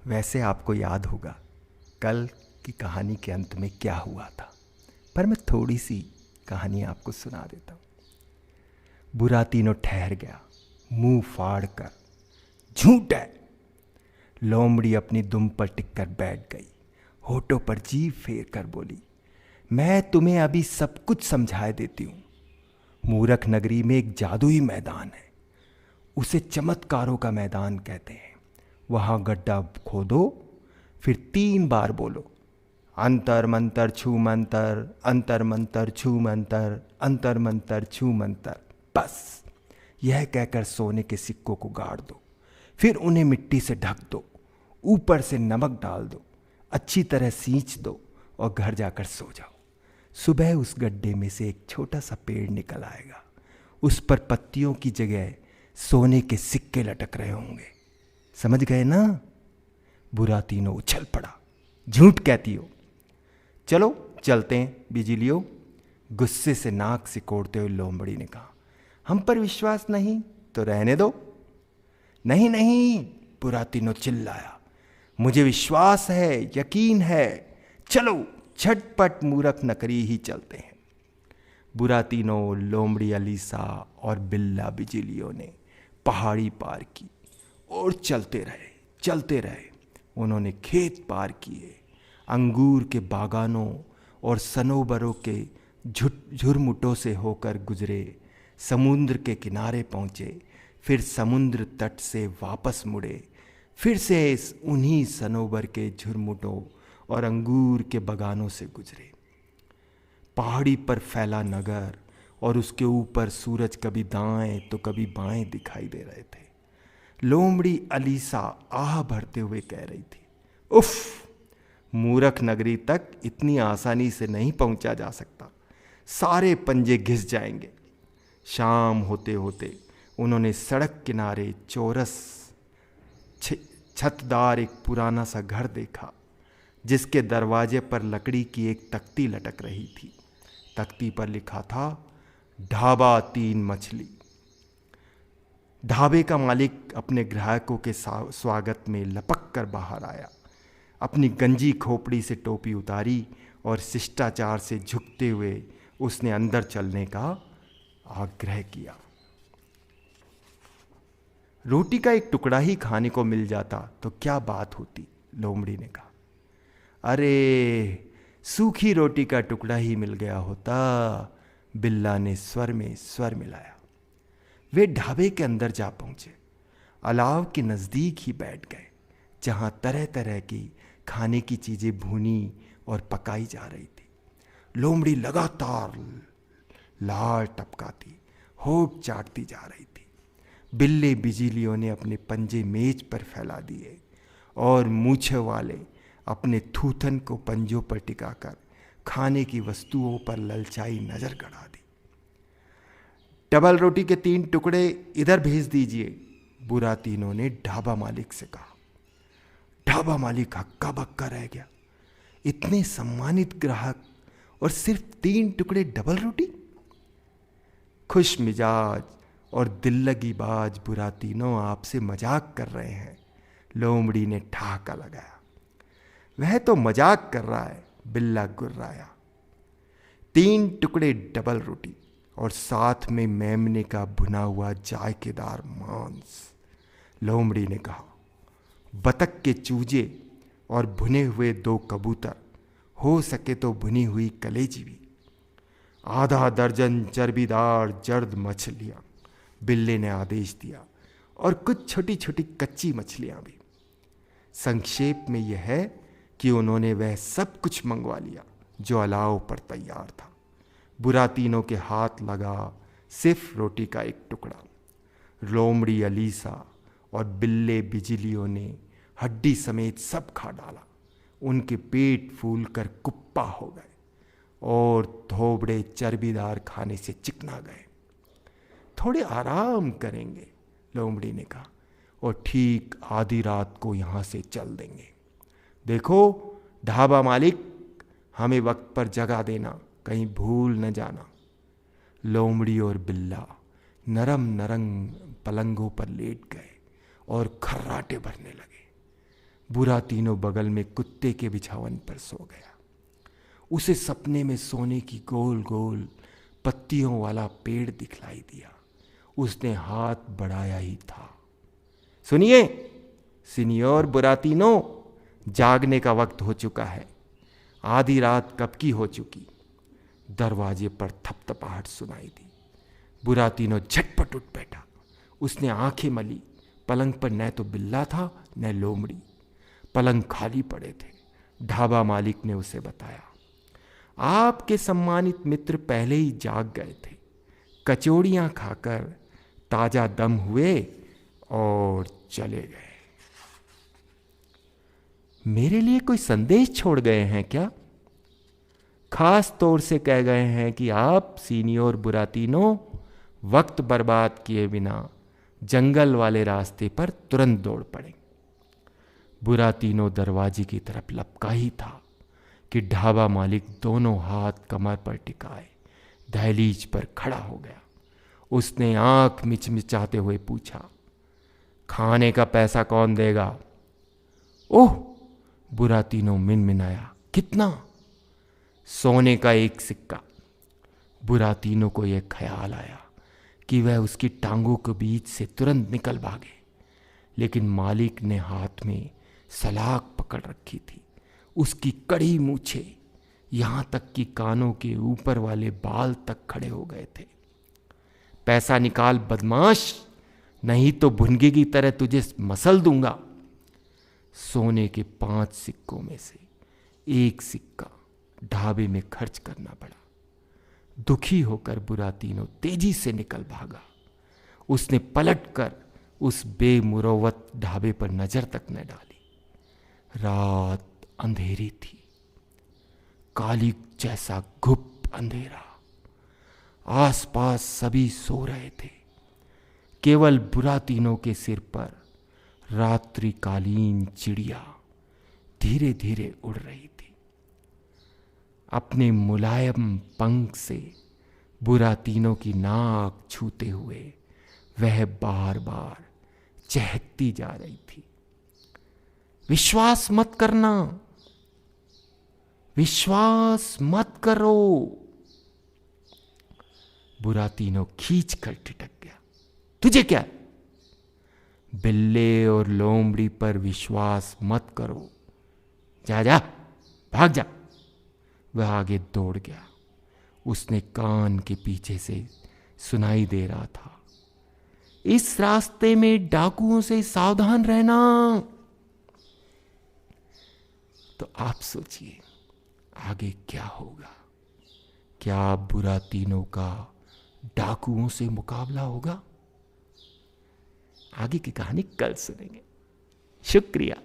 वैसे आपको याद होगा कल की कहानी के अंत में क्या हुआ था, पर मैं थोड़ी सी कहानी आपको सुना देता हूँ। बुरातीनो ठहर गया, मुंह फाड़ कर। झूठ है। लोमड़ी अपनी दुम पर टिककर बैठ गई, होठों पर जीभ फेर कर बोली, मैं तुम्हें अभी सब कुछ समझा देती हूँ। मूरख नगरी में एक जादुई मैदान है, उसे चमत्कारों का मैदान कहते हैं। वहां गड्ढा खोदो, फिर 3 बार बोलो, अंतर मंतर छू मंतर, अंतर मंतर छू मंतर, अंतर मंतर छू मंतर। बस यह कहकर सोने के सिक्कों को गाड़ दो, फिर उन्हें मिट्टी से ढक दो, ऊपर से नमक डाल दो, अच्छी तरह सींच दो और घर जाकर सो जाओ। सुबह उस गड्ढे में से एक छोटा सा पेड़ निकल आएगा, उस पर पत्तियों की जगह सोने के सिक्के लटक रहे होंगे। समझ गए ना? बुरातीनो उछल पड़ा, झूठ कहती हो। चलो चलते हैं बिजलियों, गुस्से से नाक सिकोड़ते हुए लोमड़ी ने कहा। हम पर विश्वास नहीं तो रहने दो। नहीं नहीं, बुरातीनो चिल्लाया, मुझे विश्वास है, यकीन है। चलो झटपट मूरख नकरी ही चलते हैं। बुरातीनो, लोमड़ी अलीसा और बिल्ला बिजलियों ने पहाड़ी पार की और चलते रहे, चलते रहे। उन्होंने खेत पार किए, अंगूर के बागानों और सनोबरों के झुरमुटों से होकर गुजरे, समुद्र के किनारे पहुँचे, फिर समुद्र तट से वापस मुड़े, फिर से उन्हीं सनोबर के झुरमुटों और अंगूर के बागानों से गुजरे। पहाड़ी पर फैला नगर और उसके ऊपर सूरज कभी दाएं तो कभी बाएं दिखाई दे रहे थे। लोमड़ी अलीसा आह भरते हुए कह रही थी, उफ, मूरख नगरी तक इतनी आसानी से नहीं पहुंचा जा सकता, सारे पंजे घिस जाएंगे। शाम होते होते उन्होंने सड़क किनारे चौरस छतदार एक पुराना सा घर देखा, जिसके दरवाजे पर लकड़ी की एक तख्ती लटक रही थी। तख्ती पर लिखा था, ढाबा 3 मछली। ढाबे का मालिक अपने ग्राहकों के स्वागत में लपक कर बाहर आया, अपनी गंजी खोपड़ी से टोपी उतारी और शिष्टाचार से झुकते हुए उसने अंदर चलने का आग्रह किया। रोटी का एक टुकड़ा ही खाने को मिल जाता तो क्या बात होती, लोमड़ी ने कहा। अरे, सूखी रोटी का टुकड़ा ही मिल गया होता, बिल्ला ने स्वर में स्वर मिलाया। वे ढाबे के अंदर जा पहुंचे, अलाव के नजदीक ही बैठ गए, जहां तरह तरह की खाने की चीजें भूनी और पकाई जा रही थी। लोमड़ी लगातार लार टपकाती, होठ चाटती जा रही थी। बिल्ले बिजलियों ने अपने पंजे मेज पर फैला दिए और मूछे वाले अपने थूथन को पंजों पर टिकाकर खाने की वस्तुओं पर ललचाई नजर गड़ा दी। डबल रोटी के 3 टुकड़े इधर भेज दीजिए, बुरातीनो ने ढाबा मालिक से कहा। ढाबा मालिक हक्का बक्का रह गया। इतने सम्मानित ग्राहक और सिर्फ 3 टुकड़े डबल रोटी? खुश मिजाज और दिल्लगीबाज बुरातीनो आपसे मजाक कर रहे हैं, लोमड़ी ने ठहाका लगाया। वह तो मजाक कर रहा है, बिल्ला गुर्राया। 3 टुकड़े डबल रोटी और साथ में मेमने का भुना हुआ जायकेदार मांस, लोमड़ी ने कहा। बतख के चूजे और भुने हुए 2 कबूतर, हो सके तो भुनी हुई कलेजी भी। आधा दर्जन चर्बीदार जर्द मछलियां, बिल्ले ने आदेश दिया, और कुछ छोटी छोटी कच्ची मछलियां भी। संक्षेप में यह है कि उन्होंने वह सब कुछ मंगवा लिया जो अलाव पर तैयार था। बुरातीनो के हाथ लगा सिर्फ रोटी का एक टुकड़ा। लोमड़ी अलीसा और बिल्ले बिजलियों ने हड्डी समेत सब खा डाला। उनके पेट फूलकर कुप्पा हो गए और थोबड़े चर्बीदार खाने से चिकना गए। थोड़े आराम करेंगे, लोमड़ी ने कहा, और ठीक आधी रात को यहां से चल देंगे। देखो ढाबा मालिक, हमें वक्त पर जगा देना, कहीं भूल न जाना। लोमड़ी और बिल्ला नरम नरम पलंगों पर लेट गए और खर्राटे भरने लगे। बुरा तीनों बगल में कुत्ते के बिछावन पर सो गया। उसे सपने में सोने की गोल गोल पत्तियों वाला पेड़ दिखलाई दिया। उसने हाथ बढ़ाया ही था। सुनिए सीनियोर बुरातीनो, जागने का वक्त हो चुका है। आधी रात कब की हो चुकी। दरवाजे पर थपथपाहट सुनाई दी। बुरातीनो झटपट उठ बैठा। उसने आंखें मली। पलंग पर न तो बिल्ला था न लोमड़ी। पलंग खाली पड़े थे। ढाबा मालिक ने उसे बताया, आपके सम्मानित मित्र पहले ही जाग गए थे। कचौड़ियां खाकर ताजा दम हुए और चले गए। मेरे लिए कोई संदेश छोड़ गए हैं क्या? खास तौर से कह गए हैं कि आप सीनियोर बुरातीनो वक्त बर्बाद किए बिना जंगल वाले रास्ते पर तुरंत दौड़ पड़े। बुरातीनो दरवाजे की तरफ लपका ही था कि ढाबा मालिक दोनों हाथ कमर पर टिकाए दहलीज पर खड़ा हो गया। उसने आंख मिचमिचाते हुए पूछा, खाने का पैसा कौन देगा? ओह, बुरातीनो मिनमिनाया, कितना? सोने का 1 सिक्का। बुरातीनो को यह ख्याल आया कि वह उसकी टांगों के बीच से तुरंत निकल भागे, लेकिन मालिक ने हाथ में सलाख पकड़ रखी थी। उसकी कड़ी मूछें यहां तक कि कानों के ऊपर वाले बाल तक खड़े हो गए थे। पैसा निकाल बदमाश, नहीं तो भुनगे की तरह तुझे मसल दूंगा। सोने के 5 सिक्कों में से 1 सिक्का ढाबे में खर्च करना पड़ा। दुखी होकर बुरातीनो तेजी से निकल भागा। उसने पलटकर उस बेमुरौवत ढाबे पर नजर तक न डाली। रात अंधेरी थी, काली जैसा गुप्त अंधेरा। आसपास सभी सो रहे थे। केवल बुरातीनो के सिर पर रात्रिकालीन चिड़िया धीरे धीरे उड़ रही थी। अपने मुलायम पंख से बुरातीनो की नाक छूते हुए वह बार बार चहकती जा रही थी, विश्वास मत करना, विश्वास मत करो। बुरातीनो खींच कर ठिठक गया। तुझे क्या? बिल्ले और लोमड़ी पर विश्वास मत करो। जा जा, भाग जा। वह आगे दौड़ गया। उसने कान के पीछे से सुनाई दे रहा था, इस रास्ते में डाकुओं से सावधान रहना। तो आप सोचिए आगे क्या होगा। क्या बुरातीनो का डाकुओं से मुकाबला होगा? आगे की कहानी कल सुनेंगे। शुक्रिया।